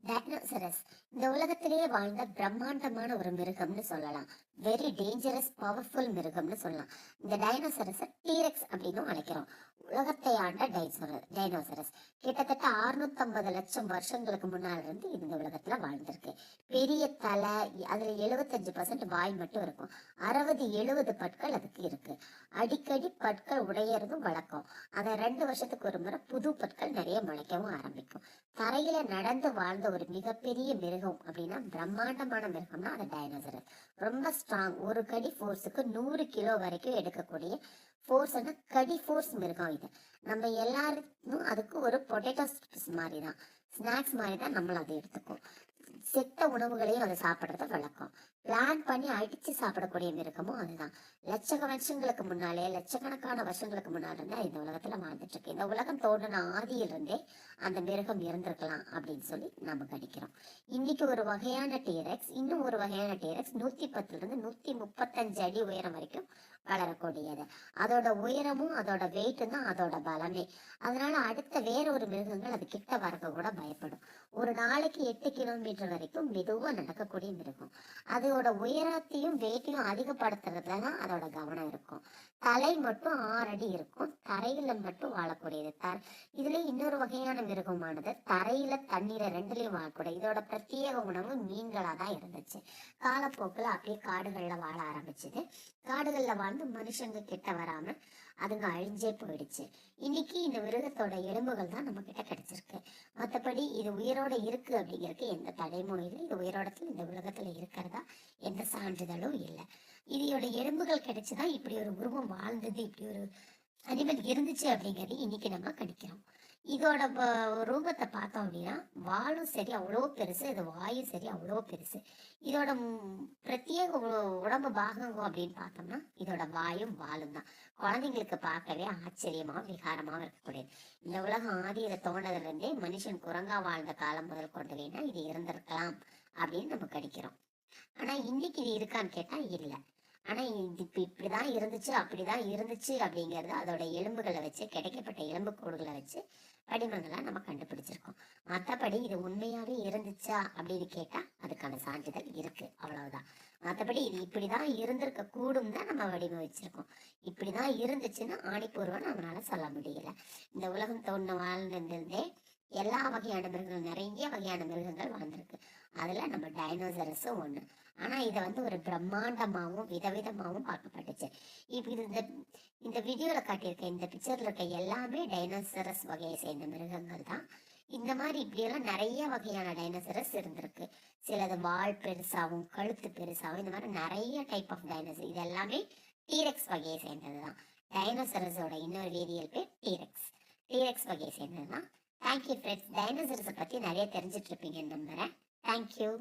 Dinosaurs இந்த உலகத்திலேயே வாழ்ந்த பிரம்மாண்டமான ஒரு மிருகம்னு சொல்லலாம். வெரி டேஞ்சரஸ் பவர்ஃபுல் மிருகம்னு சொல்லலாம். இந்த டைனோசரஸை டீரெக்ஸ் அப்படின்னு அழைக்கிறோம். உலகத்தை ஆண்ட டைனோசரஸ் கிட்டத்தட்ட 650 லட்சம் வருஷங்களுக்கு முன்னால இருந்து இந்த உலகத்துல வாழ்ந்திருக்கு. பெரிய தலை, அதுல 75% வாய் மட்டும் இருக்கும். 60-70 பற்கள் அதுக்கு இருக்கு. அடிக்கடி பற்கள் உடையறதும் வழக்கம். அதை 2 வருஷத்துக்கு ஒரு முறை புது பற்கள் நிறைய முளைக்கவும் ஆரம்பிக்கும். தரையில நடந்து வாழ்ந்த ஒரு மிகப்பெரிய மிருகம் அப்படின்னா, பிரம்மாண்டமான மிருகம்னா அது டைனோசரஸ். ரொம்ப ஸ்ட்ராங். ஒரு கடி ஃபோர்ஸுக்கு 100 கிலோ வரைக்கும் எடுக்கக்கூடிய ஃபோர்ஸ், கடி ஃபோர்ஸ் மிருகம் இது. நம்ம எல்லாரும் அதுக்கு ஒரு பொட்டேட்டோ மாதிரி தான், ஸ்நாக்ஸ் மாதிரி தான் நம்மள அதை எடுத்துக்கும். செத்த உணவுகளையும் அதை சாப்பிட்றது வழக்கம். பிளான் பண்ணி அடிச்சு சாப்பிடக்கூடிய மிருகமும் அதுதான். வருஷங்களுக்கு முன்னாலே, லட்சக்கணக்கான வருஷங்களுக்கு முன்னாடி இருந்தா இந்த உலகத்துல வாழ்ந்துட்டு இருக்கு. இந்த உலகம் தோன்றின ஆதியிலிருந்தே அந்த மிருகம் இருந்திருக்கலாம் அப்படின்னு சொல்லி நம்ம கணிக்கிறோம். இன்னைக்கு ஒரு வகையான டீரெக்ஸ், இன்னும் ஒரு வகையான டீரெக்ஸ் 110 இருந்து 135 அடி உயரம் வரைக்கும் வளரக்கூடியது. அதோட உயரமும் அதோட வெயிட்டும் தான் அதோட பலமே. அதனால அடுத்த வேற ஒரு மிருகங்கள் அது கிட்ட வரக்க கூட பயப்படும். ஒரு நாளைக்கு 8 கிலோமீட்டர் வரைக்கும் மெதுவா நடக்கக்கூடிய மிருகம். அதோட உயரத்தையும் வெயிட்டையும் அதிகப்படுத்துறதுல தான் அதோட கவனம் இருக்கும். தலை மட்டும் 6 அடி இருக்கும். தரையில மட்டும் வாழக்கூடியது. இதுல இன்னொரு வகையான மிருகமானது தரையில தண்ணீரை ரெண்டுலயும் வாழக்கூடிய. இதோட பிரத்யேக உணவு மீன்களா தான் இருந்துச்சு. காலப்போக்கில் அப்படியே காடுகள்ல வாழ ஆரம்பிச்சுது. காடுகள்ல வாழ்ந்து மனுஷங்க கிட்ட வராம அதுங்க அழிஞ்சே போயிடுச்சு. இன்னைக்கு இந்த மிருகத்தோட எலும்புகள் தான் நம்ம கிட்ட கிடைச்சிருக்கு. மற்றபடி இது உயிரோட இருக்கு அப்படிங்கிறதுக்கு எந்த தடையும் இல்லை. இது உயிரோடத்துல இந்த உலகத்துல இருக்கிறதா எந்த சான்றிதழும் இல்லை. இதோட எலும்புகள் கிடைச்சுதான் இப்படி ஒரு உருவம் வாழ்ந்தது, இப்படி ஒரு அனிமல் இருந்துச்சு அப்படிங்கிறது இன்னைக்கு நம்ம கணிக்கிறோம். இதோட ரூபத்தை பார்த்தோம் அப்படின்னா, வாலும் சரி அவ்வளோ பெருசு, இது வாயும் சரி அவ்வளோ பெருசு. இதோட பிரத்யேக உடம்பு பாகங்க அப்படின்னு பார்த்தோம்னா இதோட வாயும் வாலும் தான். குழந்தைங்களுக்கு பார்க்கவே ஆச்சரியமாவும் விகாரமாவும் இருக்கக்கூடியது. இந்த உலகம் ஆதியில தோன்றதுல இருந்தே மனுஷன் குரங்கா வாழ்ந்த காலம் முதல் கொண்டு வேணா இது இருந்திருக்கலாம் அப்படின்னு நம்ம கணிக்கிறோம். ஆனா இன்னைக்கு இது இருக்கான்னு கேட்டா இல்லை. ஆனா இது இப்படிதான் இருந்துச்சு, அப்படிதான் இருந்துச்சு அப்படிங்கறது அதோட எலும்புகளை வச்சு, கிடைக்கப்பட்ட எலும்பு கூடுகளை வச்சு வடிவங்களா நம்ம கண்டுபிடிச்சிருக்கோம். மற்றபடி இது உண்மையாவே இருந்துச்சா அப்படின்னு கேட்டா அதுக்கான சான்றிதழ் இருக்கு, அவ்வளவுதான். மற்றபடி இது இப்படிதான் இருந்திருக்க கூடும் தான் நம்ம வடிவமைச்சிருக்கோம். இப்படிதான் இருந்துச்சுன்னா ஆணிப்பூர்வம் நம்மளால சொல்ல முடியல. இந்த உலகம் தோன்ற வாழ்ந்திருந்தே எல்லா வகையான மிருகங்கள், நிறைய வகையான மிருகங்கள் வாழ்ந்திருக்கு. அதுல நம்ம டைனோசரஸும் ஒண்ணு. ஆனா இதை ஒரு பிரம்மாண்டமாகவும் விதவிதமாகவும் பார்க்கப்பட்டுச்சு. இப்ப இந்த வீடியோல காட்டியிருக்க இந்த பிக்சர்ல இருக்க எல்லாமே டைனோசரஸ் வகையை சேர்ந்த மிருகங்கள் தான். இந்த மாதிரி இப்படியெல்லாம் நிறைய வகையான டைனோசரஸ் இருந்திருக்கு. சிலது வால் பெருசாகவும் கழுத்து பெருசாகவும், இந்த மாதிரி நிறைய டைப் ஆஃப் டைனோசர். இது எல்லாமே டீரெக்ஸ் வகையை சேர்ந்ததுதான். டைனோசரஸோட இன்னொரு வேதியியல் பேர் டீரெக்ஸ். டீரெக்ஸ் வகையை சேர்ந்ததுதான். Thank you friends. டைனோசரஸை பத்தி நிறைய தெரிஞ்சிட்டு இருப்பீங்கன்னு நம்புறேன். தேங்க்யூ.